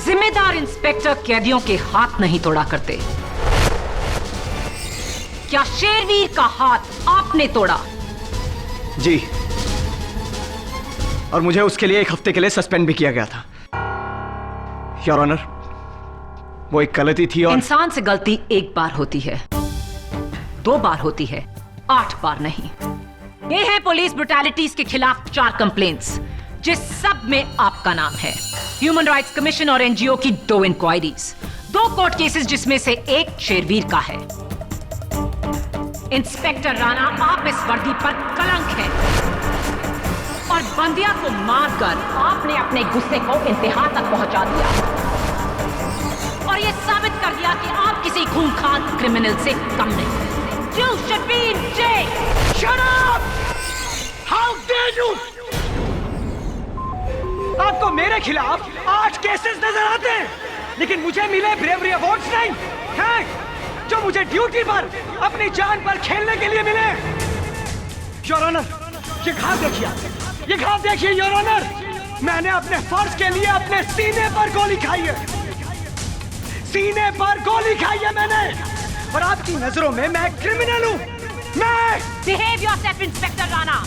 जिम्मेदार इंस्पेक्टर कैदियों के हाथ नहीं तोड़ा करते। क्या शेरवीर का हाथ आपने तोड़ा? जी, और मुझे उसके लिए 1 हफ्ते के लिए सस्पेंड भी किया गया था। योर ऑनर, वो एक गलती थी और इंसान से गलती एक बार होती है, 2 बार होती है, 8 बार नहीं। ये है पुलिस ब्रुटैलिटीज के खिलाफ 4 कंप्लेंट्स, जिस सब में आपका नाम है। ह्यूमन राइट्स कमीशन और एनजीओ की 2 इंक्वायरीज, 2 कोर्ट केसेस जिसमें से एक शेरवीर का है। इंस्पेक्टर राणा, आप इस वर्दी पर कलंक है और बंदिया को मारकर आपने अपने गुस्से को इंतहा तक पहुंचा दिया और यह साबित कर दिया कि आप किसी खूंखार क्रिमिनल से कम नहीं। You should be in jail. Shut up! How dare you! आपको मेरे खिलाफ 8 केसेस नजर आते हैं, लेकिन मुझे मिले ब्रेवरी अवार्ड्स नहीं हैं, जो मुझे ड्यूटी पर अपनी जान पर खेलने के लिए मिले। योर ऑनर, ये घाव देखिए, ये घाव देखिए योर ऑनर। मैंने अपने फर्ज के लिए अपने सीने पर गोली खाई है, सीने पर गोली खाई है मैंने, और आपकी नजरों में मैं क्रिमिनल हूं। मैं Behave yourself, inspector Rana.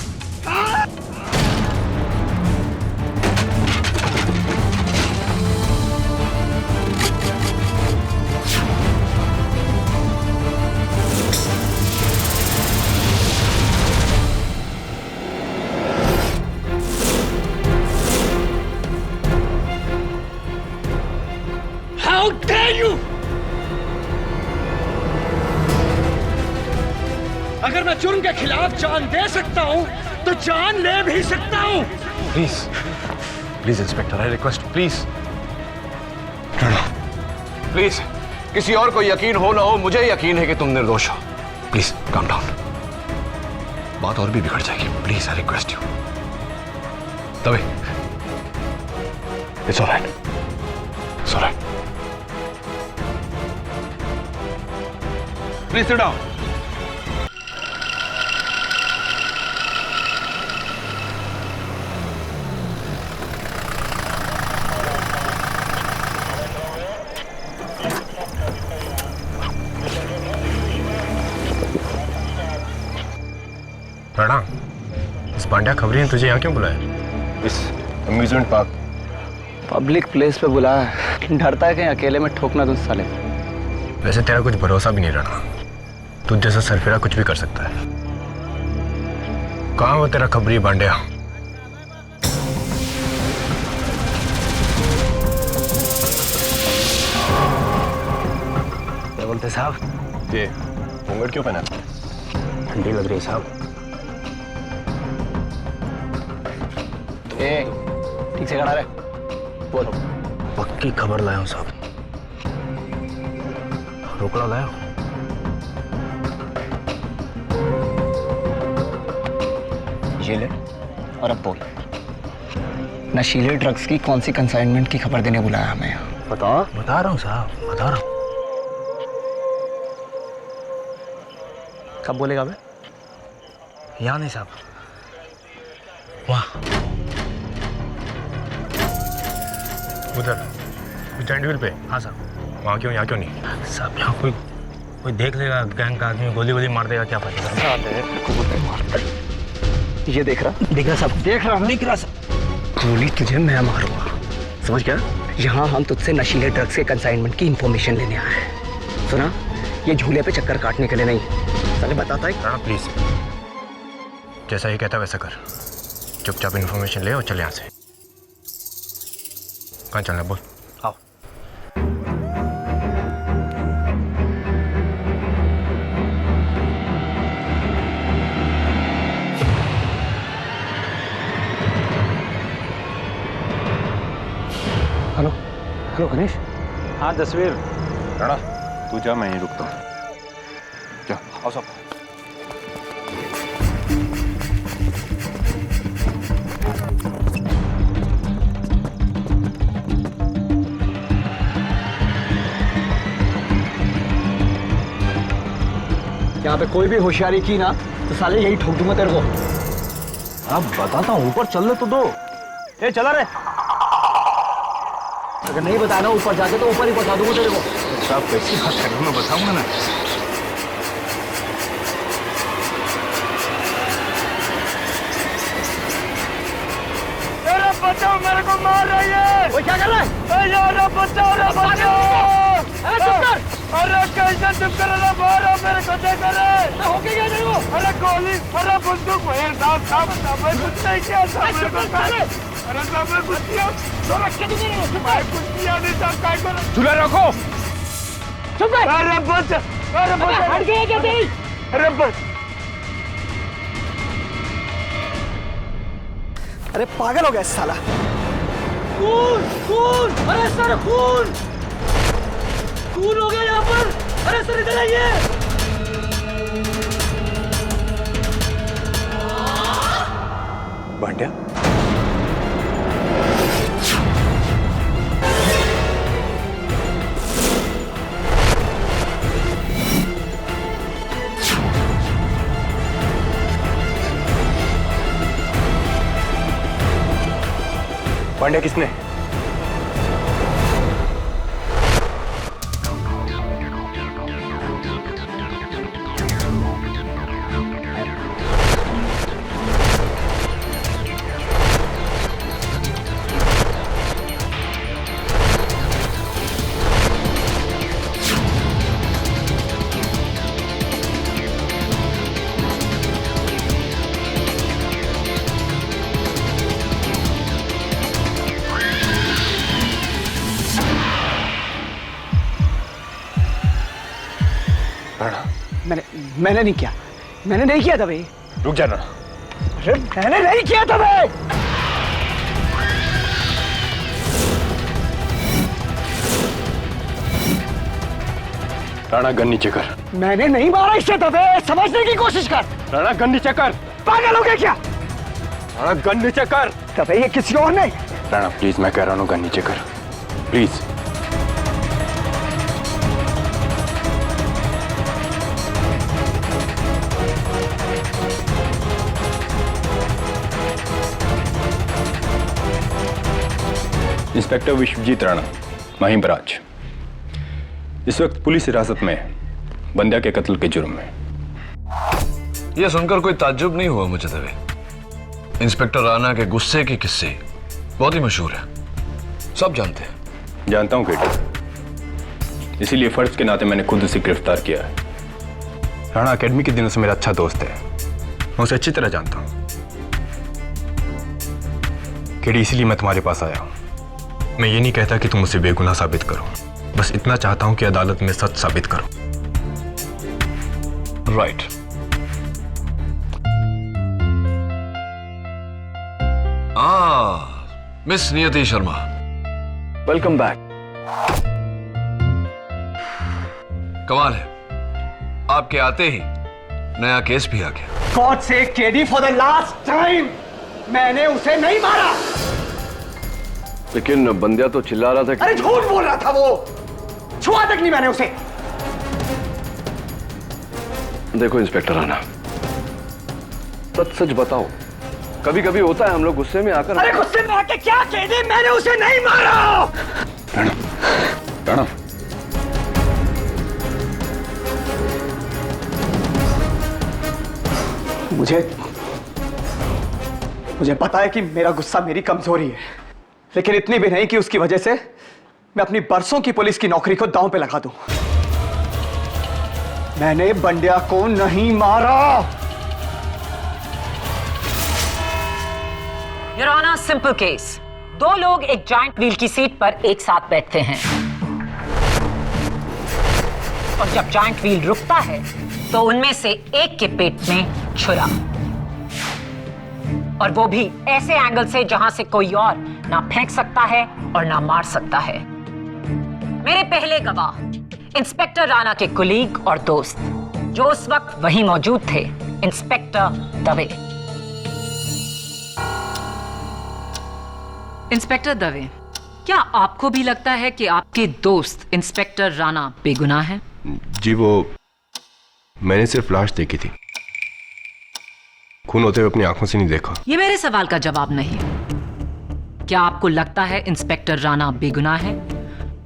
How dare you! अगर मैं जुर्म के खिलाफ जान दे सकता हूं, तो जान ले भी सकता हूं। Please, please inspector, I request, please. Please, किसी और को यकीन हो ना हो, मुझे यकीन है कि तुम निर्दोष हो। प्लीज काम डाउन, बात और भी बिगड़ जाएगी। Please, I request you. तभी it's alright, it's alright. Please sit down. Rana, इस पांड्या खबरी ने तुझे यहाँ क्यों बुलाया? इस अम्यूजमेंट पार्क पब्लिक प्लेस पे बुलाया, डरता है कहीं अकेले में ठोकना तुम साले। वैसे तेरा कुछ भरोसा भी नहीं राणा, तुझ जैसा सरफिरा कुछ भी कर सकता है। कहाँ वो तेरा खबरी पांड्या? क्या बोलते साहब? ये घूंघट क्यों पहना? ठंडी लग रही है साहब। ठीक से खड़ा रहे, बोलो। पक्की खबर लाया हूँ साहब, रोकड़ा लाया हूँ। ये ले, और अब बोल, नशीले ड्रग्स की कौन सी कंसाइनमेंट की खबर देने बुलाया हमें यहाँ? बता रहा हूँ साहब, बता रहा हूँ। कब बोलेगा बे? यहाँ नहीं साहब, वहाँ उधर स्टैंड व्हील पे। हाँ साहब, वहाँ क्यों, यहाँ क्यों नहीं साहब? यहाँ कोई देख लेगा, गैंग का आदमी गोली गोली मार देगा, क्या फायदा? ये देख रहा साहब, देख रहा साहब। गोली तुझे मैं मारूंगा, समझ गया? यहाँ हम तुझसे नशीले ड्रग्स के कंसाइनमेंट की इंफॉर्मेशन लेने आए हैं, सुना? ये झूले पे चक्कर काटने के लिए नहीं। पहले बताता है। राणा प्लीज, जैसा ही कहता वैसा कर, चुपचाप इन्फॉर्मेशन ले और चले यहाँ से। कहाँ चलना बोल? आओ। Hello hello Ganesh. हाँ जसवीर। राणा तू जा, मैं यहीं रुकता हूँ। जा आओ सब। यहाँ पे कोई भी होशियारी की ना तो साले यही ठोक दूंगा तेरे को। अब बताता हूँ, ऊपर चलने तो दो। ए चला रे। अगर नहीं बताया ना ऊपर जाके तो ऊपर ही पहुंचा दूंगा तेरे को। साहब कैसी बात कर रहे हो, मैं बताऊंगा ना। बचाओ, मेरे को मार रही है। वो क्या कर रहा है? यार बचाओ रे, बचाओ। अरे कैसे चुप कर रहा, मारो मेरे को, देख रहे हो गया तेरे को? अरे गोली, अरे बंदूक। साहब साहब मैं कुछ नहीं किया साहब, मेरे को अरे साहब मैं कुछ किया, मैं कुछ किया नहीं साहब, काय करो। झूला रखो। चुप कर। अरे बच, अरे बच, हट गया क्या तेरी? अरे बच। अरे पागल हो गया साला। खून खून, अरे सर खून, खून हो गया यहाँ पर। अरे सर इधर आइए। भांड्या, पांड्या किसने? मैंने नहीं किया, मैंने नहीं किया था भाई। रुक जाना। अरे मैंने नहीं किया था भाई। राणा गन नीचे कर। मैंने नहीं मारा इसे दबे, समझने की कोशिश कर। राणा गन नीचे कर। पागल हो गया क्या? राणा गन नीचे कर। दबे ये किसी और नहीं। राणा प्लीज, मैं कह रहा हूँ गन नीचे कर please. Inspector Vishwajeet Rana, Mahim branch, इस वक्त पुलिस हिरासत में बंद्या के कत्ल के जुर्म में। यह सुनकर कोई ताज्जुब नहीं हुआ मुझे दवे। इंस्पेक्टर राणा के गुस्से के किस्से बहुत ही मशहूर है, सब जानते हैं। जानता हूं केटी, इसीलिए फर्ज के नाते मैंने खुद उसे गिरफ्तार किया है। राणा अकेडमी के दिनों से मेरा अच्छा दोस्त है, मैं उसे अच्छी तरह जानता हूं। केटी, इसीलिए मैं तुम्हारे पास आया हूं। मैं ये नहीं कहता कि तुम उसे बेगुनाह साबित करो, बस इतना चाहता हूं कि अदालत में सच साबित करो। राइट। मिस नियति शर्मा, वेलकम बैक। कमाल है, आपके आते ही नया केस भी आ गया। गॉड से KD, for the last time, मैंने उसे नहीं मारा। लेकिन बंद्या तो चिल्ला रहा था कि... अरे झूठ बोल रहा था वो, छुआ तक नहीं मैंने उसे। देखो इंस्पेक्टर राणा, सच सच बताओ, कभी कभी होता है हम लोग गुस्से में आकर... अरे गुस्से में आके क्या कह दे, मैंने उसे नहीं मारा। राणा, राणा, मुझे पता है कि मेरा गुस्सा मेरी कमजोरी है, लेकिन इतनी भी नहीं कि उसकी वजह से मैं अपनी बरसों की पुलिस की नौकरी को दांव पे लगा दूं। मैंने बंड्या को नहीं मारा। Your honour, simple case. दो लोग एक जॉइंट व्हील की सीट पर एक साथ बैठते हैं और जब जॉइंट व्हील रुकता है तो उनमें से एक के पेट में छुरा, और वो भी ऐसे एंगल से जहां से कोई और ना फेंक सकता है और ना मार सकता है। मेरे पहले गवाह इंस्पेक्टर राणा के कुलीग और दोस्त जो उस वक्त वहीं मौजूद थे, इंस्पेक्टर दवे। इंस्पेक्टर दवे, क्या आपको भी लगता है कि आपके दोस्त इंस्पेक्टर राणा बेगुनाह हैं? जी, वो मैंने सिर्फ लाश देखी थी, खून होते हुए अपनी आंखों से नहीं देखा। ये मेरे सवाल का जवाब नहीं। क्या आपको लगता है इंस्पेक्टर राणा बेगुनाह है?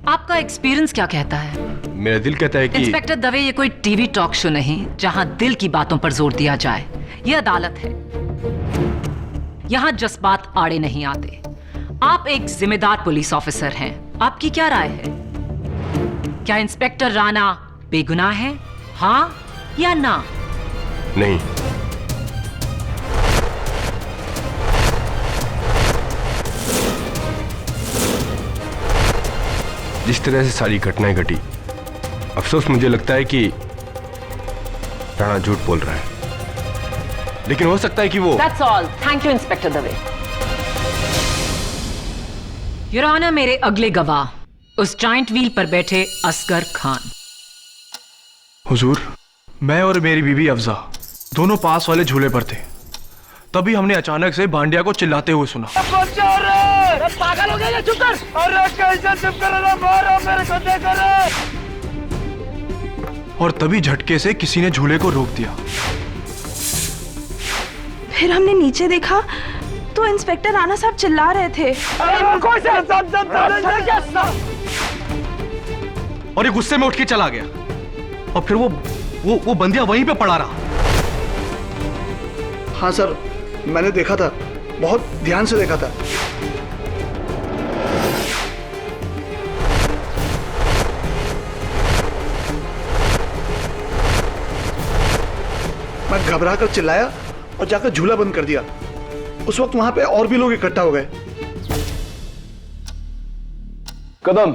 आपका एक्सपीरियंस क्या कहता है? मेरा दिल कहता है कि इंस्पेक्टर दवे, ये कोई टीवी टॉक शो नहीं जहां दिल की बातों पर जोर दिया जाए। ये अदालत है, यहां जज्बात आड़े नहीं आते। आप एक जिम्मेदार पुलिस ऑफिसर हैं, आपकी क्या राय है? क्या इंस्पेक्टर राणा बेगुनाह है, हाँ या ना? नहीं। जिस तरह से सारी घटनाएं घटी, अफसोस मुझे लगता है कि राणा झूठ बोल रहा है, लेकिन हो सकता है कि वो That's all. Thank you, inspector Dave. Your honour, मेरे अगले गवाह उस जॉइंट व्हील पर बैठे असगर खान। हुजूर, मैं और मेरी बीवी अफजा दोनों पास वाले झूले पर थे। तभी हमने अचानक से भांडिया को चिल्लाते हुए सुना। पागल हो गया, चुप कर। अरे कैसे चुप कर रहा, मारो मेरे को, देखो रे। और तभी झटके से किसी ने झूले को रोक दिया। फिर हमने नीचे देखा तो इंस्पेक्टर राणा साहब चिल्ला रहे थे। और ये गुस्से में उठ के चला गया, और फिर वो बंदिया वहीं पे पड़ा रहा। हाँ सर, मैंने देखा था, बहुत ध्यान से देखा था। मैं घबरा कर चिल्लाया और जाकर झूला बंद कर दिया। उस वक्त वहां पे और भी लोग इकट्ठा हो गए। कदम,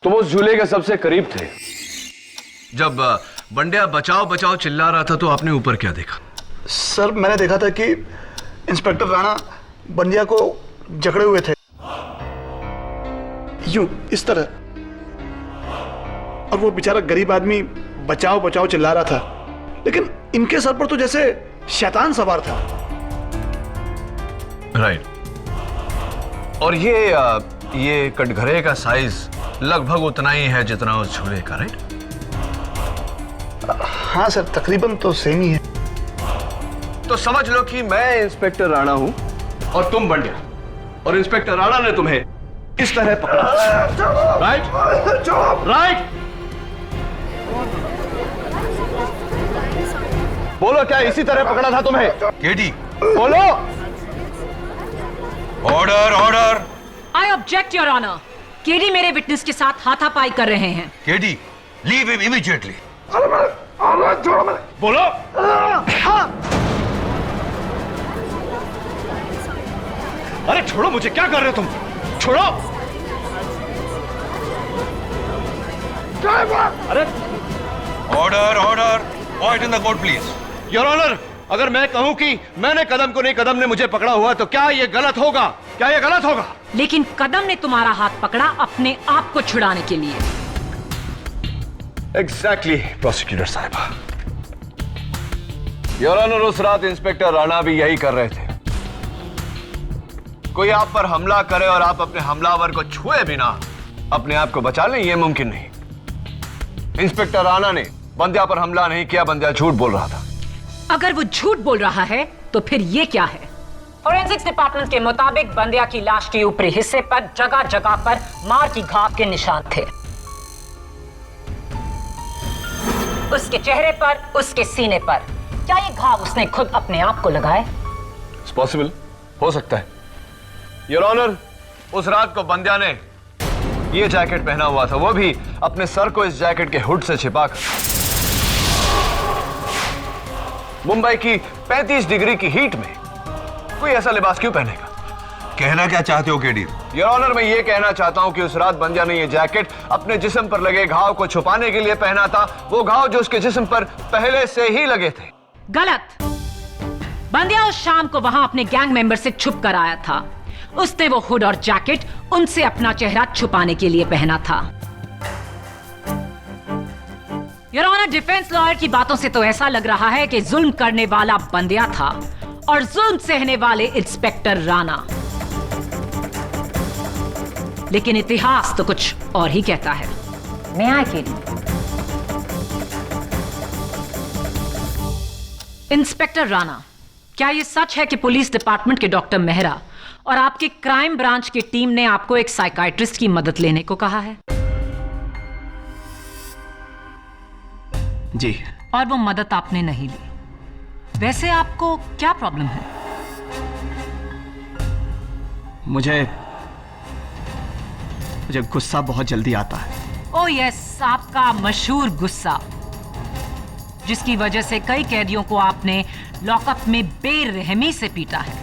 तुम उस झूले के सबसे करीब थे। जब बंडिया बचाओ बचाओ चिल्ला रहा था तो आपने ऊपर क्या देखा? सर, मैंने देखा था कि इंस्पेक्टर राणा बंदिया को जकड़े हुए थे, यूं इस तरह, और वो बेचारा गरीब आदमी बचाओ बचाओ चिल्ला रहा था, लेकिन इनके सर पर तो जैसे शैतान सवार था। राइट। और ये कटघरे का साइज लगभग उतना ही है जितना उस झूले का, राइट? हाँ सर, तकरीबन तो सेम ही है। तो समझ लो कि मैं इंस्पेक्टर राणा हूं और तुम बंडिया, और इंस्पेक्टर राणा ने तुम्हें इस तरह पकड़ा, राइट? राइट? बोलो, क्या इसी तरह पकड़ा था तुम्हें? केडी, बोलो। Order, order. I object your honour. KD मेरे विटनेस के साथ हाथापाई कर रहे हैं। KD, leave him immediately. बोलो। अरे छोड़ो मुझे, क्या कर रहे हो तुम? छोड़ो। अरे order, order. Point in the court please. Your honour, अगर मैं कहूं कि मैंने कदम को नहीं, कदम ने मुझे पकड़ा हुआ, तो क्या ये गलत होगा? क्या ये गलत होगा? लेकिन कदम ने तुम्हारा हाथ पकड़ा अपने आप को छुड़ाने के लिए। एग्जैक्टली, प्रोसिक्यूटर साहिबा। योर ऑनर, उस रात इंस्पेक्टर राणा भी यही कर रहे थे। कोई आप पर हमला करे और आप अपने हमलावर को छुए बिना अपने आप को बचा लें, यह मुमकिन नहीं। इंस्पेक्टर राणा ने बंदिया पर हमला नहीं किया, बंदिया झूठ बोल रहा था। अगर वो झूठ बोल रहा है तो फिर ये क्या है? फोरेंसिक्स डिपार्टमेंट के मुताबिक बंदिया की लाश के ऊपरी हिस्से पर जगह जगह पर मार की घाव के निशान थे। उसके चेहरे पर, उसके सीने पर। क्या ये घाव उसने खुद अपने आप को लगाए? इट्स पॉसिबल, हो सकता है। योर ऑनर, उस रात को बंदिया ने ये जैकेट पहना हुआ था, वो भी अपने सर को इस जैकेट के हुड से छिपाकर। मुंबई की 35 डिग्री की हीट में कोई ऐसा लिबास क्यों पहनेगा? कहना क्या चाहते हो केडी? योर ऑनर, मैं ये कहना चाहता हूं कि उस रात बंदिया ने ये जैकेट अपने जिस्म पर लगे घाव को छुपाने के लिए पहना था, वो घाव जो उसके जिस्म पर पहले से ही लगे थे। गलत। बंदिया उस शाम को वहां अपने गैंग मेंबर से छुप कर आया था। उसने वो हुड और जैकेट उनसे अपना चेहरा छुपाने के लिए पहना था। योर ऑनर, डिफेंस लॉयर की बातों से तो ऐसा लग रहा है कि जुल्म करने वाला बंदिया था और जुल्म सहने वाले इंस्पेक्टर राणा। लेकिन इतिहास तो कुछ और ही कहता है। मैं अकेली। इंस्पेक्टर राणा, क्या यह सच है कि पुलिस डिपार्टमेंट के डॉक्टर मेहरा और आपकी क्राइम ब्रांच की टीम ने आपको एक साइकाइट्रिस्ट की मदद लेने को कहा है। जी। और वो मदद आपने नहीं ली। वैसे आपको क्या प्रॉब्लम है? मुझे गुस्सा बहुत जल्दी आता है। ओह यस, आपका मशहूर गुस्सा, जिसकी वजह से कई कैदियों को आपने लॉकअप में बेरहमी से पीटा है,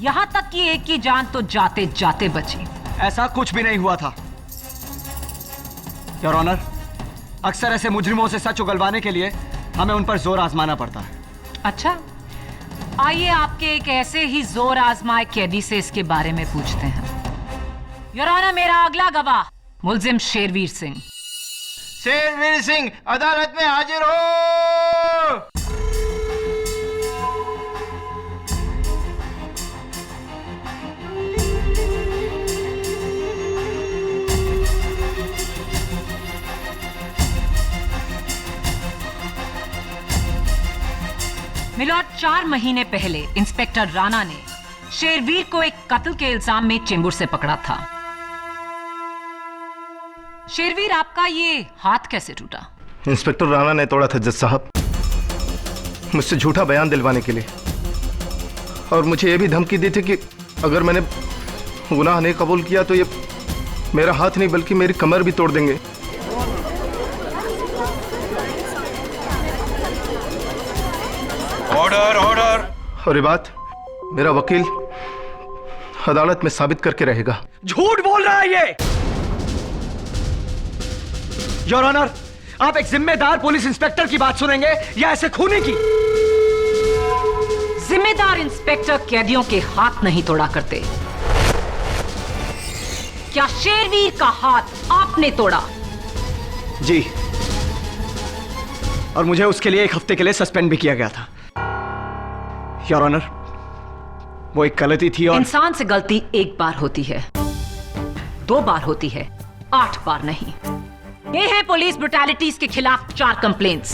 यहां तक कि एक की जान तो जाते जाते बची। ऐसा कुछ भी नहीं हुआ था योर ऑनर। अक्सर ऐसे मुजरिमों से सच उगलवाने के लिए हमें उन पर जोर आजमाना पड़ता है। अच्छा, आइए आपके एक ऐसे ही जोर आजमाए कैदी से इसके बारे में पूछते हैं। योर ऑनर, मेरा अगला गवाह मुलजिम शेरवीर सिंह। शेरवीर सिंह अदालत में हाजिर हो। मिलॉर्ड, 4 महीने पहले इंस्पेक्टर राणा ने शेरवीर को एक कत्ल के इल्जाम में चेंबूर से पकड़ा था। शेरवीर, आपका ये हाथ कैसे टूटा? इंस्पेक्टर राणा ने तोड़ा था जज साहब, मुझसे झूठा बयान दिलवाने के लिए, और मुझे ये भी धमकी दी थी कि अगर मैंने गुनाह नहीं कबूल किया तो ये मेरा हाथ नहीं बल्कि मेरी कमर भी तोड़ देंगे। Order order. और ये बात मेरा वकील अदालत में साबित करके रहेगा। झूठ बोल रहा है ये योर ऑनर। आप एक जिम्मेदार पुलिस इंस्पेक्टर की बात सुनेंगे या ऐसे खूनी की? जिम्मेदार इंस्पेक्टर कैदियों के हाथ नहीं तोड़ा करते। क्या शेरवीर का हाथ आपने तोड़ा? जी, और मुझे उसके लिए 1 हफ्ते के लिए सस्पेंड भी किया गया था योर ऑनर। वो एक गलती थी और इंसान से गलती एक बार होती है, 2 बार होती है, 8 बार नहीं। ये है पुलिस ब्रुटैलिटीज के खिलाफ 4 कंप्लेंट्स,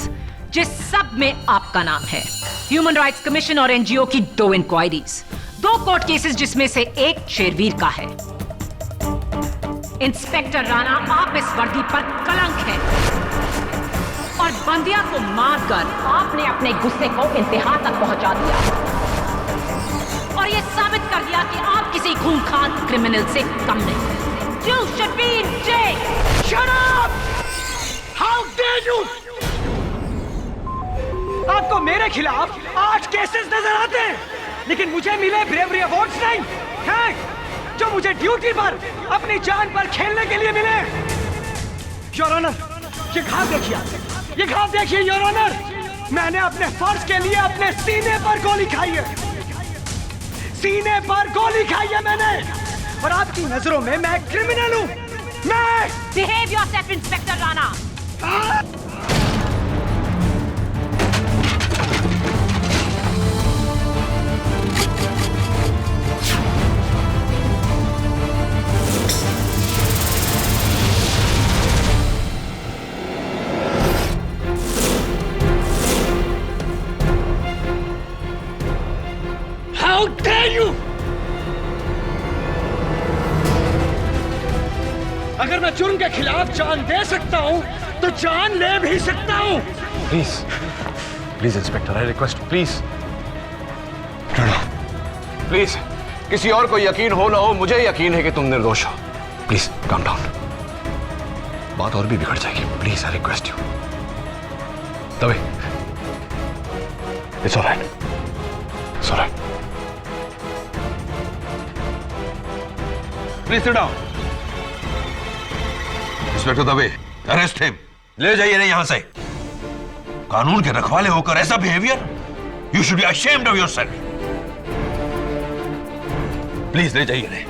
जिस सब में आपका नाम है। ह्यूमन राइट्स कमीशन और एनजीओ की 2 इंक्वायरीज, 2 कोर्ट केसेस जिसमें से एक शेरवीर का है। इंस्पेक्टर राणा, आप इस वर्दी पर कलंक हैं और बंदिया को मारकर आपने अपने गुस्से को इंतहा तक पहुंचा दिया और यह साबित कर दिया कि आप किसी खूंखार क्रिमिनल से कम नहीं। You should be in jail. Shut up! How dare you! आपको मेरे खिलाफ 8 केसेस नजर आते हैं, लेकिन मुझे मिले ब्रेवरी अवार्ड्स नहीं हैं, जो मुझे ड्यूटी पर अपनी जान पर खेलने के लिए मिले। योर ऑनर, ये घाव देखिए, ये घाव देखिए योर ऑनर। मैंने अपने फर्ज के लिए अपने सीने पर गोली खाई है, सीने पर गोली खाई है मैंने, और आपकी नजरों में मैं क्रिमिनल हूं। मैं Behave yourself, inspector Rana. How dare you! अगर मैं जुर्म के खिलाफ जान दे सकता हूं तो जान ले भी सकता हूं। Please please inspector, I request, please please. किसी और को यकीन हो ना हो, मुझे यकीन है कि तुम निर्दोष हो। प्लीज काम डाउन, बात और भी बिगड़ जाएगी। Please I request you. तभी it's alright, it's alright. Please sit down. Inspector Dave, arrest him. ले जाइए नहीं यहां से। कानून के रखवाले होकर ऐसा behaviour, you should be ashamed of yourself. Please ले जाइए नहीं।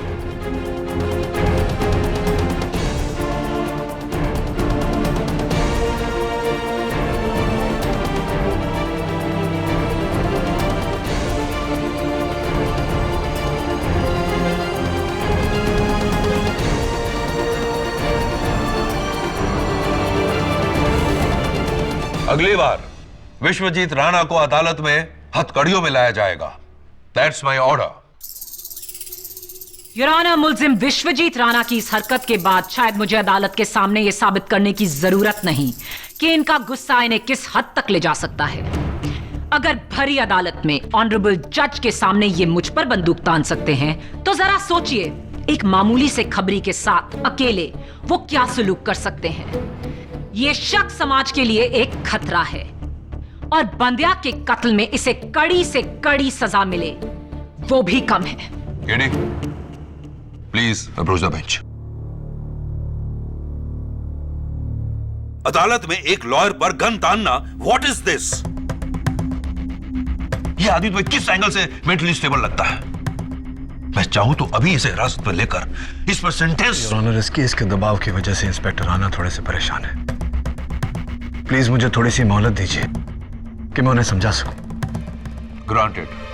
अगली बार विश्वजीत राणा को अदालत में हथकड़ियों में लाया जाएगा। That's my order. Your honour, मुलजिम विश्वजीत राणा की इस हरकत के बाद शायद मुझे अदालत के सामने यह साबित करने की जरूरत नहीं कि इनका गुस्सा इन्हें किस हद तक ले जा सकता है। अगर भरी अदालत में ऑनरेबल जज के सामने ये मुझ पर बंदूक तान सकते हैं, तो जरा सोचिए एक मामूली से खबरी के साथ अकेले वो क्या सलूक कर सकते हैं। ये शख्स समाज के लिए एक खतरा है और बंदिया के कत्ल में इसे कड़ी से कड़ी सजा मिले वो भी कम है। Please approach the bench. अदालत में एक लॉयर पर गन तानना, व्हाट इज दिस? ये आदमी तुम्हें किस एंगल से मेंटली स्टेबल लगता है? मैं चाहूं तो अभी इसे हिरासत में लेकर इस पर सेंटेंस। योर ऑनर, इस केस के दबाव की वजह से इंस्पेक्टर राणा थोड़े से परेशान है। प्लीज मुझे थोड़ी सी मोहलत दीजिए कि मैं उन्हें समझा सकूं। ग्रांटेड।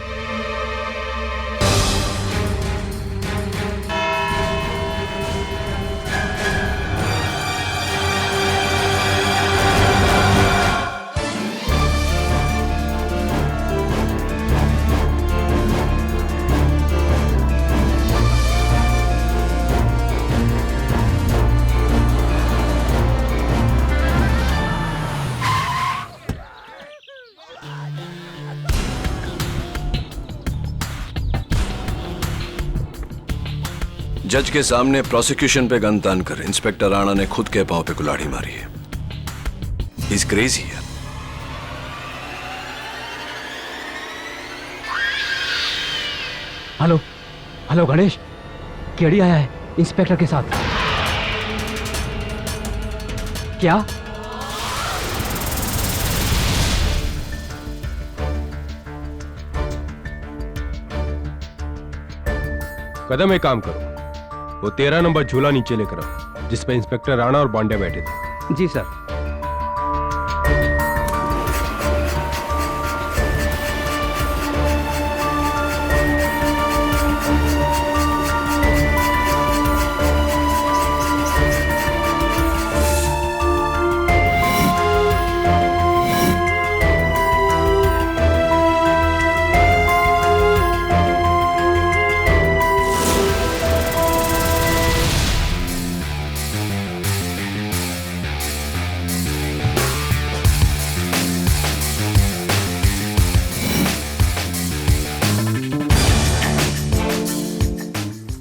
जज के सामने प्रोसिक्यूशन पे गन तान कर इंस्पेक्टर राणा ने खुद के पांव पे कुल्हाड़ी मारी है। He's crazy है। हेलो हेलो गणेश, केडी आया है इंस्पेक्टर के साथ। क्या? कदम एक काम करो, वो 13 नंबर झूला नीचे लेकर आओ जिस पे इंस्पेक्टर राणा और बांडिया बैठे थे। जी सर।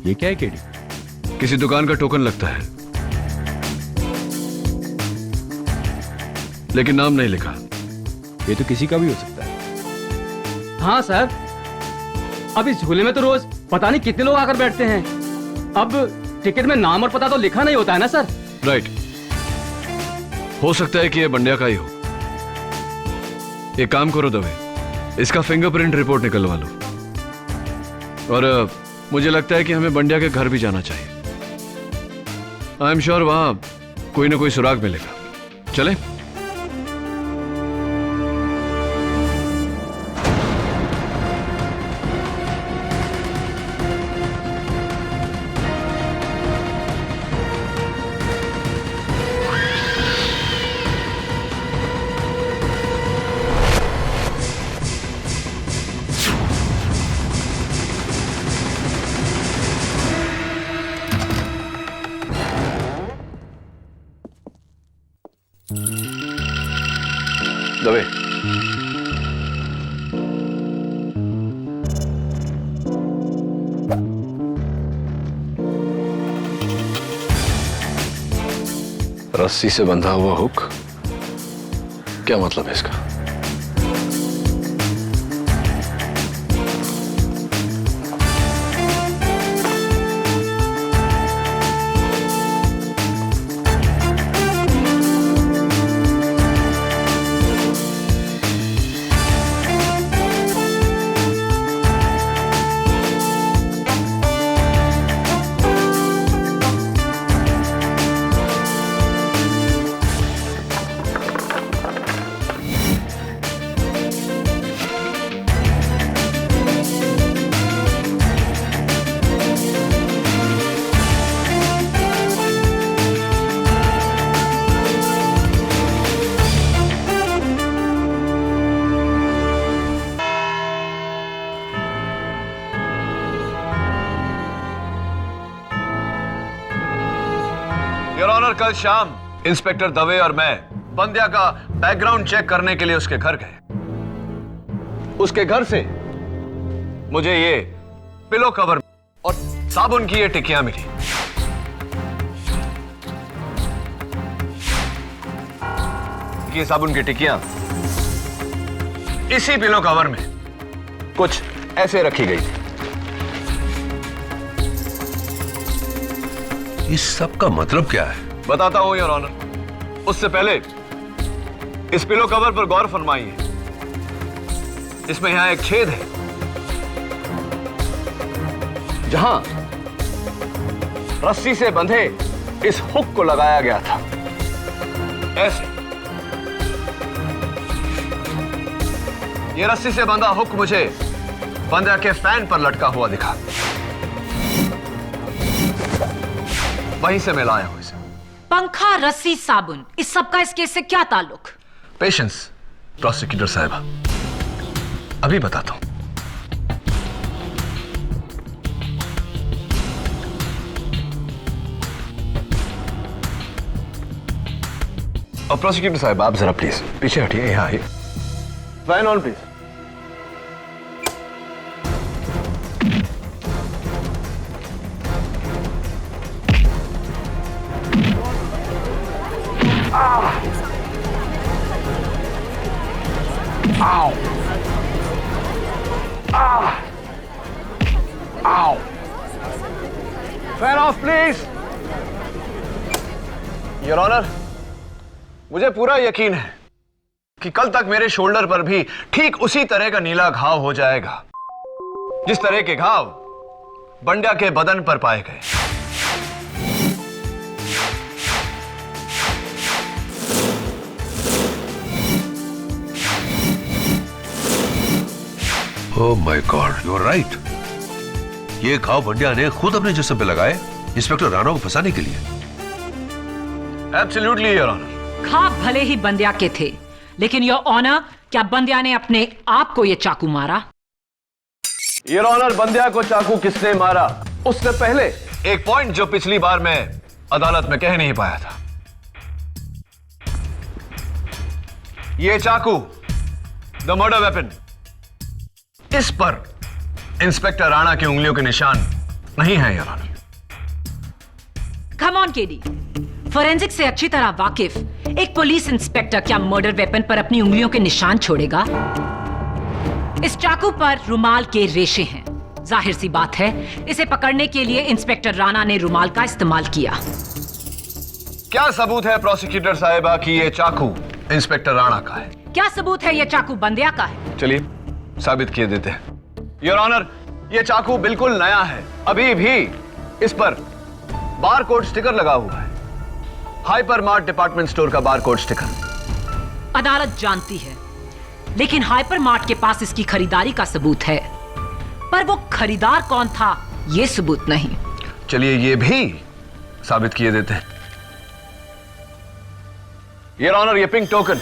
ये क्या है केडी? किसी दुकान का टोकन लगता है, लेकिन नाम नहीं लिखा। ये तो किसी का भी हो सकता है। हाँ सर, अब इस झूले में तो रोज पता नहीं कितने लोग आकर बैठते हैं। अब टिकट में नाम और पता तो लिखा नहीं होता है ना सर। राइट, हो सकता है कि ये बंडिया का ही हो। एक काम करो दवे, इसका फिंगरप्रिंट रिपोर्ट निकलवा लो। और मुझे लगता है कि हमें बंडिया के घर भी जाना चाहिए। आई एम श्योर वहां कोई ना कोई सुराग मिलेगा। चले? दवे, रस्सी से बंधा हुआ हुक, क्या मतलब है इसका? योर ऑनर, कल शाम इंस्पेक्टर दवे और मैं बंद्या का बैकग्राउंड चेक करने के लिए उसके घर गए। उसके घर से मुझे ये पिलो कवर और साबुन की ये टिकियां मिली। ये साबुन की टिकियां इसी पिलो कवर में कुछ ऐसे रखी गई थी। इस सब का मतलब क्या है? बताता हूं योर ऑनर। उससे पहले इस पिलो कवर पर गौर फरमाइए। इसमें यहां एक छेद है जहां रस्सी से बंधे इस हुक को लगाया गया था, ऐसे। यह रस्सी से बंधा हुक मुझे बंद्या के फैन पर लटका हुआ दिखा। वहीं से मैं लाया हूं इसे। पंखा, रस्सी, साबुन, इस सब का इस केस से क्या ताल्लुक? पेशेंस प्रोसिक्यूटर साहिबा, अभी बताता हूं। और प्रोसिक्यूटर साहिबा, आप जरा प्लीज पीछे हटिए, यहां आइए। Fan on please. Fan off please. Your honour, मुझे पूरा यकीन है कि कल तक मेरे शोल्डर पर भी ठीक उसी तरह का नीला घाव हो जाएगा जिस तरह के घाव बंड्या के बदन पर पाए गए। Oh my god, you are right. ये घाव बंड्या ने खुद अपने जिस्म पे लगाए इंस्पेक्टर राणा को फंसाने के लिए। Absolutely your honour. घाव भले ही बंद्या के थे, लेकिन योर ऑनर, क्या बंद्या ने अपने आप को यह चाकू मारा? योर ऑनर, बंद्या को चाकू किसने मारा उससे पहले एक पॉइंट जो पिछली बार मैं अदालत में कह नहीं पाया था। यह चाकू, द मर्डर वेपन, इस पर इंस्पेक्टर राणा की उंगलियों के निशान नहीं है your honour. Come on KD, forensic से अच्छी तरह वाकिफ एक पुलिस इंस्पेक्टर क्या मर्डर वेपन पर अपनी उंगलियों के निशान छोड़ेगा? इस चाकू पर रुमाल के रेशे हैं। जाहिर सी बात है, इसे पकड़ने के लिए इंस्पेक्टर राणा ने रुमाल का इस्तेमाल किया। क्या सबूत है प्रोसिक्यूटर साहिबा कि यह चाकू इंस्पेक्टर राणा का है? क्या सबूत है यह चाकू बंद्या का है? चलिए साबित किए देते हैं। योर ऑनर, यह चाकू बिल्कुल नया है। अभी भी इस पर बार कोड स्टिकर लगा हुआ है, हाइपर मार्ट डिपार्टमेंट स्टोर का बार कोड स्टिकर। अदालत जानती है, लेकिन हाइपर मार्ट के पास इसकी खरीदारी का सबूत है, पर वो खरीदार कौन था यह सबूत नहीं। चलिए यह भी साबित किए देते हैं। योर ऑनर, यह पिंक टोकन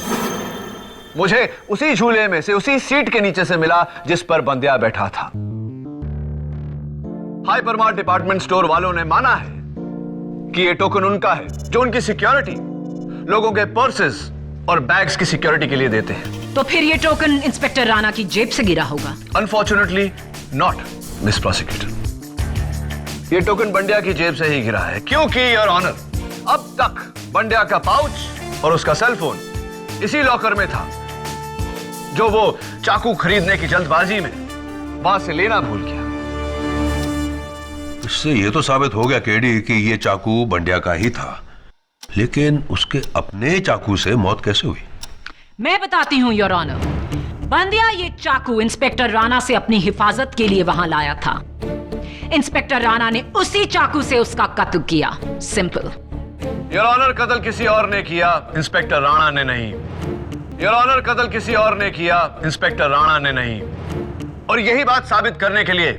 मुझे उसी झूले में से, उसी सीट के नीचे से मिला जिस पर बंद्या बैठा था। हाइपरमार्ट डिपार्टमेंट स्टोर वालों ने माना है कि यह टोकन उनका है, जो उनकी सिक्योरिटी, लोगों के पर्सेस और बैग्स की सिक्योरिटी के लिए देते हैं। तो फिर यह टोकन इंस्पेक्टर राणा की जेब से गिरा होगा? Unfortunately not, miss prosecutor. यह टोकन बंड्या की जेब से ही गिरा है, क्योंकि योर ऑनर, अब तक बंड्या का पाउच और उसका सेलफोन इसी लॉकर में था, जो वो चाकू खरीदने की जल्दबाजी में वहां से लेना भूल गया। इससे यह तो साबित हो गया केडी कि यह चाकू बंड्या का ही था, लेकिन उसके अपने चाकू से मौत कैसे हुई? मैं बताती हूं योर ऑनर। बंद्या ये चाकू इंस्पेक्टर राणा से अपनी हिफाजत के लिए वहां लाया था। इंस्पेक्टर राणा ने उसी चाकू से उसका कत्ल किया। सिंपल। योर ऑनर, कत्ल किसी और ने किया, इंस्पेक्टर राणा ने नहीं। योर ऑनर, कत्ल किसी और ने किया, इंस्पेक्टर राणा ने नहीं। और यही बात साबित करने के लिए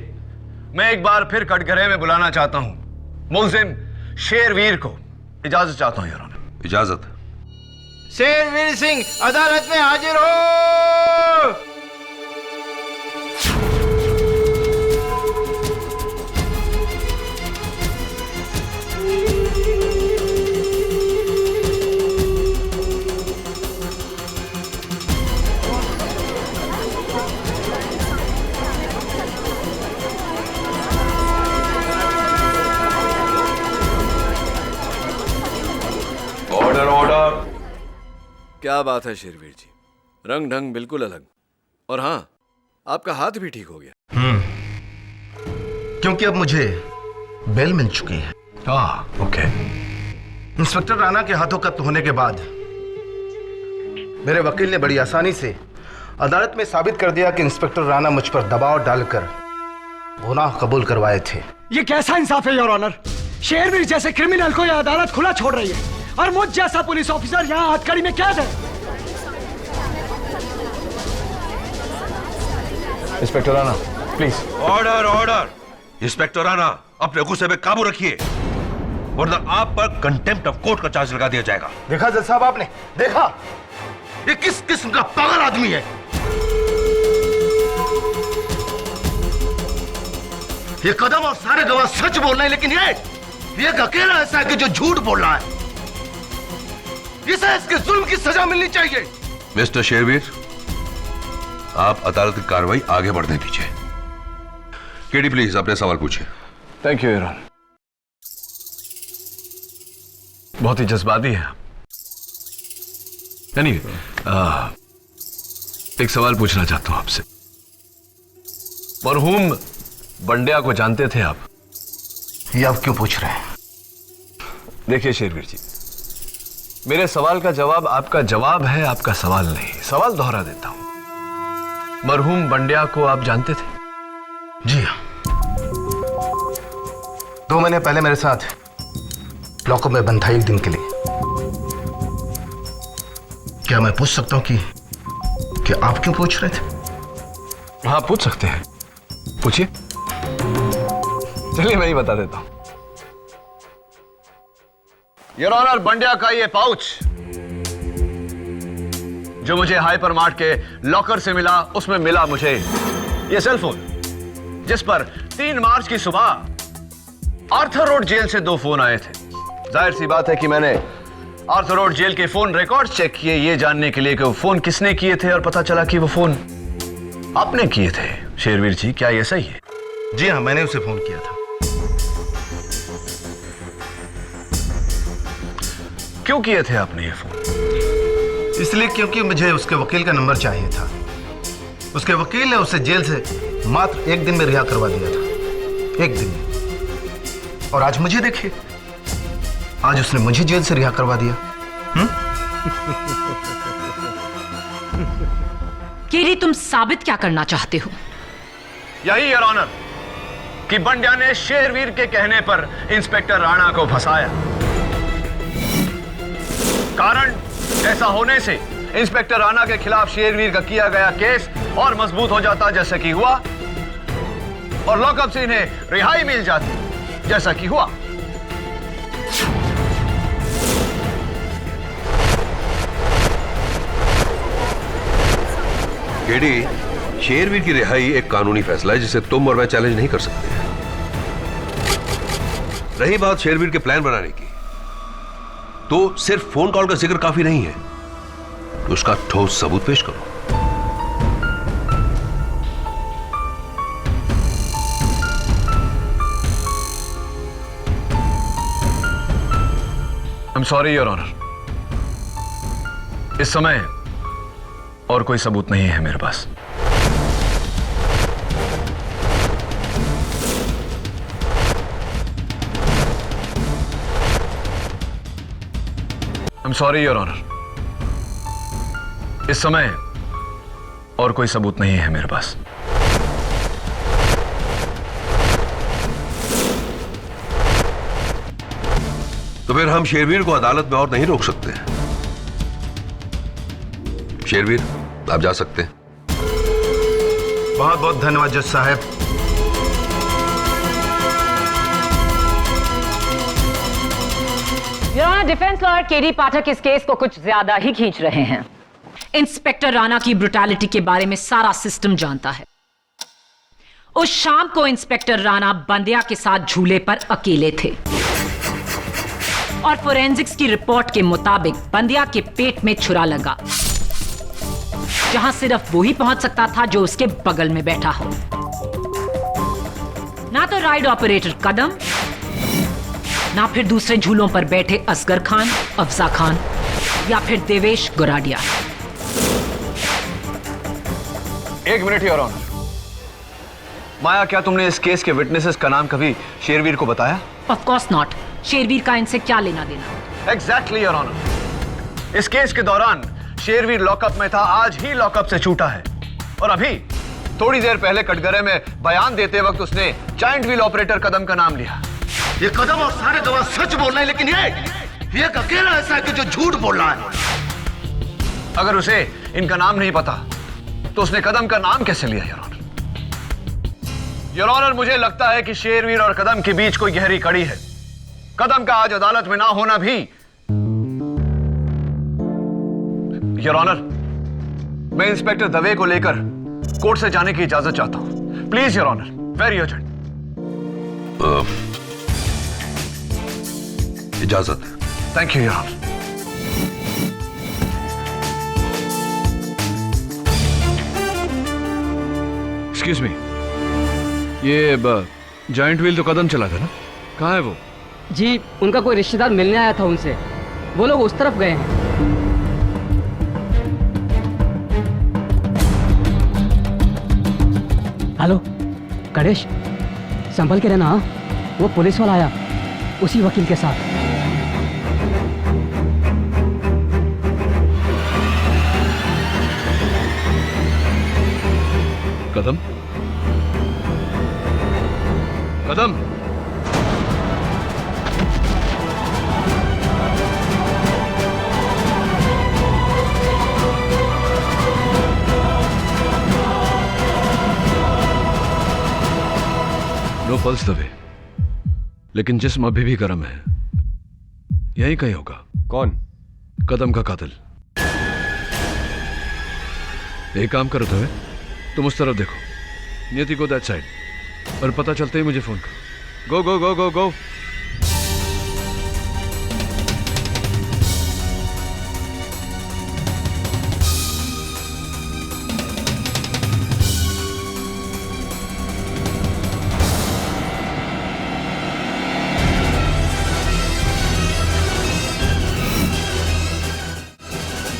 मैं एक बार फिर कटघरे में बुलाना चाहता हूं मुलजिम शेरवीर को। इजाजत चाहता हूं योर ऑनर। इजाजत। शेरवीर सिंह अदालत में हाजिर हो। क्या बात है शेरवीर जी, रंग ढंग बिल्कुल अलग। और हाँ, आपका हाथ भी ठीक हो गया। क्योंकि अब मुझे बेल मिल चुकी है। ओके। इंस्पेक्टर राणा के हाथों कब्ज होने के बाद मेरे वकील ने बड़ी आसानी से अदालत में साबित कर दिया कि इंस्पेक्टर राणा मुझ पर दबाव डालकर गुनाह कबूल करवाए थे। ये कैसा इंसाफ है योर ऑनर? शेरवीर जैसे क्रिमिनल को यह अदालत खुला छोड़ रही है और मुझ जैसा पुलिस ऑफिसर यहाँ हथकड़ी में कैद है। Inspector Rana, please. Order order. Inspector Rana, अपने गुस्से में काबू रखिए, वरना आप पर कंटेम्प्ट ऑफ कोर्ट का चार्ज लगा दिया जाएगा। देखा जज साहब, आपने देखा ये किस किस्म का पागल आदमी है। ये कदम और सारे गवाह सच बोल रहे हैं, लेकिन ये एक अकेला ऐसा है कि जो झूठ बोल रहा है। इसे इसके जुल्म की सजा मिलनी चाहिए। मिस्टर शेरवीर, आप अदालत की कार्रवाई आगे बढ़ने दीजिए। केडी प्लीज अपने सवाल पूछिए। Thank you your honour. बहुत ही जज्बाती है आप। यानी एक सवाल पूछना चाहता हूं आपसे। मरहूम बंड्या को जानते थे आप? ये आप क्यों पूछ रहे हैं? देखिए शेरवीर जी, मेरे सवाल का जवाब आपका जवाब है, आपका सवाल नहीं। सवाल दोहरा देता हूं। मरहूम बंड्या को आप जानते थे? जी हाँ, 2 महीने पहले मेरे साथ लॉकअप में बंद था एक दिन के लिए। क्या मैं पूछ सकता हूं कि आप क्यों पूछ रहे थे? हाँ, पूछ सकते हैं, पूछिए। चलिए मैं ही बता देता हूं। योर ऑनर, बंड्या का ये पाउच जो मुझे हाइपर मार्ट के लॉकर से मिला, उसमें मिला मुझे ये सेलफोन, जिस पर 3 मार्च की सुबह आर्थर रोड जेल से 2 फोन आए थे। जाहिर सी बात है कि मैंने आर्थर रोड जेल के फोन रिकॉर्ड चेक किए, ये जानने के लिए कि वो फोन किसने किए थे, और पता चला कि वो फोन आपने किए थे। शेरवीर जी, क्या ये सही है? जी हाँ, मैंने उसे फोन किया था। क्यों किए थे आपने ये फोन? इसलिए क्योंकि मुझे उसके वकील का नंबर चाहिए था। उसके वकील ने उसे जेल से मात्र 1 दिन में रिहा करवा दिया था। 1 दिन में। और आज मुझे देखिए, आज उसने मुझे जेल से रिहा करवा दिया। केडी, तुम साबित क्या करना चाहते हो? यही योर ऑनर कि बंड्या ने शेरवीर के कहने पर इंस्पेक्टर राणा को फंसाया। कारण ऐसा होने से इंस्पेक्टर राणा के खिलाफ शेरवीर का किया गया केस और मजबूत हो जाता, जैसा कि हुआ, और लॉकअप से इन्हें रिहाई मिल जाती, जैसा कि हुआ। केडी, शेरवीर की रिहाई एक कानूनी फैसला है जिसे तुम और मैं चैलेंज नहीं कर सकते। रही बात शेरवीर के प्लान बनाने की, तो सिर्फ फोन कॉल का जिक्र काफी नहीं है, तो उसका ठोस सबूत पेश करो। I'm sorry, Your Honor. इस समय और कोई सबूत नहीं है मेरे पास। I'm sorry, Your Honor. इस समय और कोई सबूत नहीं है मेरे पास। तो फिर हम शेरवीर को अदालत में और नहीं रोक सकते। शेरवीर, आप जा सकते हैं। बहुत बहुत धन्यवाद जज साहब। डिफेंस लॉयर केडी पाठक इस केस को कुछ ज्यादा ही खींच रहे हैं। इंस्पेक्टर राणा की ब्रुटैलिटी के बारे में सारा सिस्टम जानता है। उस शाम को इंस्पेक्टर राणा बंड्या के साथ झूले पर अकेले थे और फोरेंसिक्स की रिपोर्ट के मुताबिक बंड्या के पेट में छुरा लगा, जहां सिर्फ वो ही पहुंच सकता था जो उसके बगल में बैठा हो। ना तो राइड ऑपरेटर कदम ना फिर दूसरे झूलों पर बैठे असगर खान, अफजा खान या फिर देवेश गोराडिया। एक मिनट योर ऑनर। माया, क्या तुमने इस केस के विटनेसेस का नाम कभी शेरवीर को बताया? Of course not. शेरवीर का इनसे क्या लेना देना? Exactly your honour. इस केस के दौरान शेरवीर लॉकअप में था, आज ही लॉकअप से छूटा है। और अभी थोड़ी देर पहले कटघरे में बयान देते वक्त उसने जायंट व्हील ऑपरेटर कदम का नाम लिया। ये कदम और सारे गवाह सच बोल रहे हैं, लेकिन ये एक अकेला ऐसा है कि जो झूठ बोल रहा है। अगर उसे इनका नाम नहीं पता तो उसने कदम का नाम कैसे लिया योर ऑनर? योर ऑनर, मुझे लगता है कि शेरवीर और कदम के बीच कोई गहरी कड़ी है। कदम का आज अदालत में ना होना भी। योर ऑनर, मैं इंस्पेक्टर दवे को लेकर कोर्ट से जाने की इजाजत चाहता हूं। Please your honour, very urgent. इजाजत। Thank you your honour. Excuse me, ये जायंट व्हील तो कदम चला था ना, कहाँ है वो? जी, उनका कोई रिश्तेदार मिलने आया था उनसे, वो लोग उस तरफ गए हैं। हेलो गणेश, संभल के रहना। वो पुलिस वाला आया उसी वकील के साथ। कदम, कदम, नो पल्स दबे, लेकिन जिस्म अभी भी गर्म है। यहीं कहीं होगा। कौन? कदम का कातिल। एक काम करो दबे, तुम उस तरफ देखो, नियति को दैट साइड, और पता चलते ही मुझे फोन करो। गो गो गो गो गो।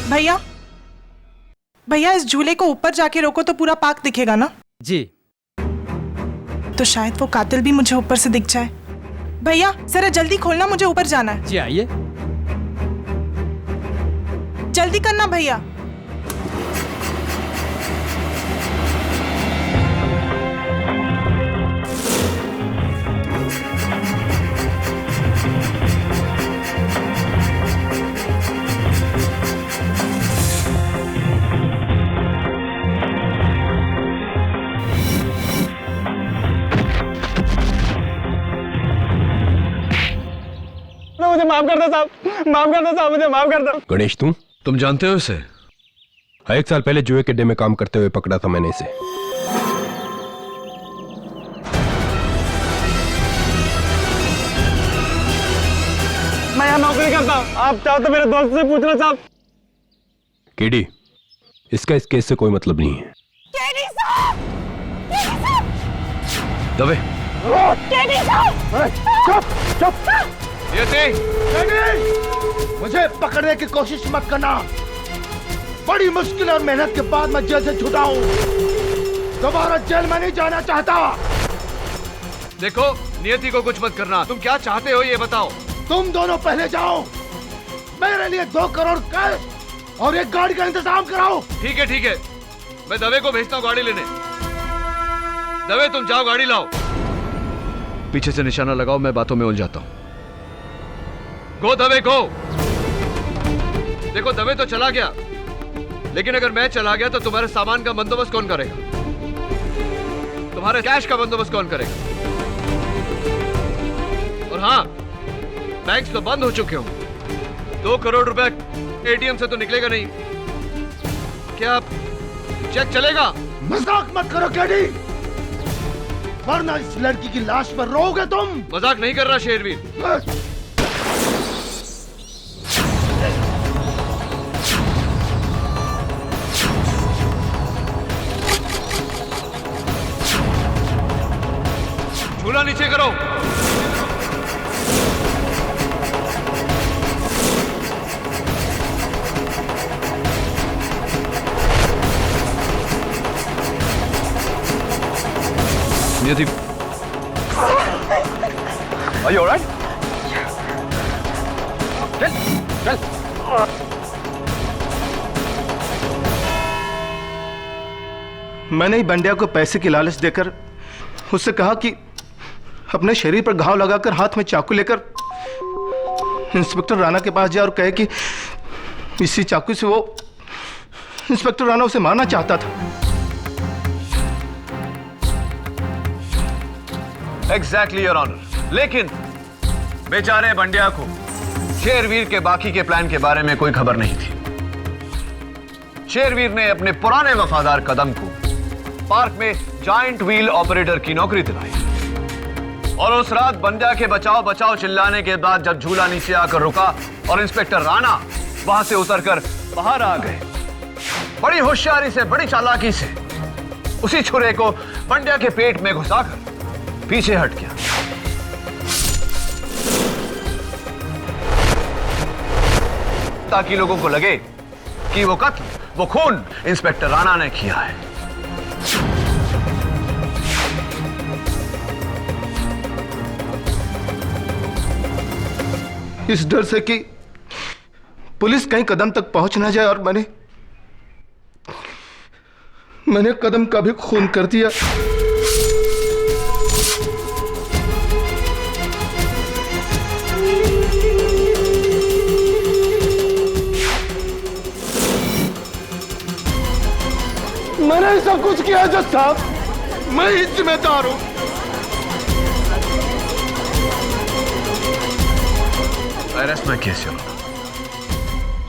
भैया, भैया इस झूले को ऊपर जाके रोको तो पूरा पार्क दिखेगा ना? जी। तो शायद वो कातिल भी मुझे ऊपर से दिख जाए। भैया जरा जल्दी खोलना, मुझे ऊपर जाना है। जी आइए। जल्दी करना भैया। मुझे माफ कर दो साहब, माफ कर दो साहब, मुझे माफ कर दो। गणेश, तुम जानते हो इसे? 1 साल पहले जुए के अड्डे में काम करते हुए पकड़ा था मैंने इसे। मैं यहाँ नौकरी करता हूँ, आप चाहो तो मेरे दोस्त से पूछना साहब। केडी, इसका इस केस से कोई मतलब नहीं है। केडी साहब! केडी साहब! दवे, केडी साहब! चुप चुप। नियति, मुझे पकड़ने की कोशिश मत करना। बड़ी मुश्किल और मेहनत के बाद मैं जेल से छूटा हूँ। दोबारा जेल में नहीं जाना चाहता। देखो, नियति को कुछ मत करना। तुम क्या चाहते हो ये बताओ। तुम दोनों पहले जाओ, मेरे लिए 2 करोड़ कैश और एक गाड़ी का इंतजाम कराओ। ठीक है, मैं दवे को भेजता हूँ गाड़ी लेने। दवे, तुम जाओ गाड़ी लाओ। पीछे से निशाना लगाओ, मैं बातों में उलझाता हूं। गो दवे गो। देखो, दवे तो चला गया, लेकिन अगर मैं चला गया तो तुम्हारे सामान का बंदोबस्त कौन करेगा? तुम्हारे कैश का बंदोबस्त कौन करेगा? और हाँ, बैंक्स तो बंद हो चुके हो। 2 करोड़ रुपए एटीएम से तो निकलेगा नहीं। क्या चेक चलेगा? मजाक मत करो केडी, वरना इस लड़की की लाश पर रोओगे तुम। मजाक नहीं कर रहा शेरवीर। झूला नीचे करो। नियति Are you all right? चल चल। मैंने ही बंड्या को पैसे की लालच देकर उससे कहा कि अपने शरीर पर घाव लगाकर हाथ में चाकू लेकर इंस्पेक्टर राणा के पास जाए और कहे कि इसी चाकू से वो इंस्पेक्टर राणा उसे मारना चाहता था। Exactly, Your Honor. लेकिन बेचारे बंड्या को शेरवीर के बाकी के प्लान के बारे में कोई खबर नहीं थी। शेरवीर ने अपने पुराने वफादार कदम को पार्क में जायंट व्हील ऑपरेटर की नौकरी दिलाई और उस रात बंड्या के बचाओ बचाओ चिल्लाने के बाद जब झूला नीचे आकर रुका और इंस्पेक्टर राणा वहां से उतरकर बाहर आ गए, बड़ी होशियारी से, बड़ी चालाकी से उसी छुरे को बंड्या के पेट में घुसाकर पीछे हट गया। ताकि लोगों को लगे कि वो कत्ल, वो खून इंस्पेक्टर राणा ने किया है। इस डर से कि पुलिस कहीं कदम तक पहुंच ना जाए और मैंने कदम का भी खून कर दिया। मैंने सब कुछ किया जज साहब, मैं ही जिम्मेदार हूं। अरेस्ट में केस चल।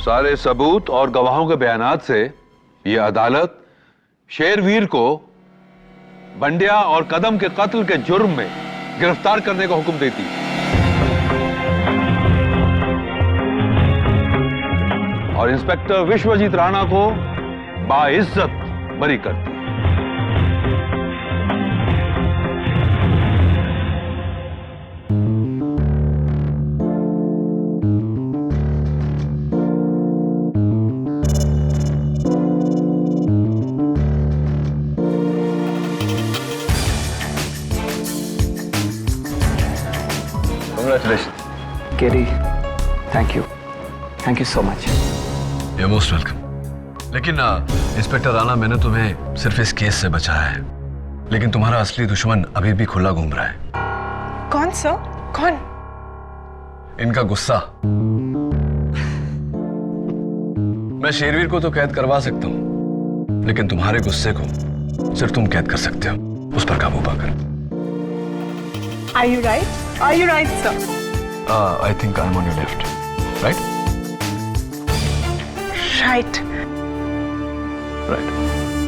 सारे सबूत और गवाहों के बयानात से यह अदालत शेरवीर को बंड्या और कदम के कत्ल के जुर्म में गिरफ्तार करने का हुक्म देती है और इंस्पेक्टर विश्वजीत राणा को बाइज्जत बरी करती है। Congratulations. Kerry, thank you so much. You're most welcome. लेकिन इंस्पेक्टर राणा, मैंने तुम्हें सिर्फ इस केस से बचाया है, लेकिन तुम्हारा असली दुश्मन अभी भी खुला घूम रहा है। कौन सर? कौन? इनका गुस्सा। मैं शेरवीर को तो कैद करवा सकता हूं, लेकिन तुम्हारे गुस्से को सिर्फ तुम कैद कर सकते हो, उस पर काबू पाकर। Are you right? Are you right, sir? I think I'm on your left, right? Right. Right.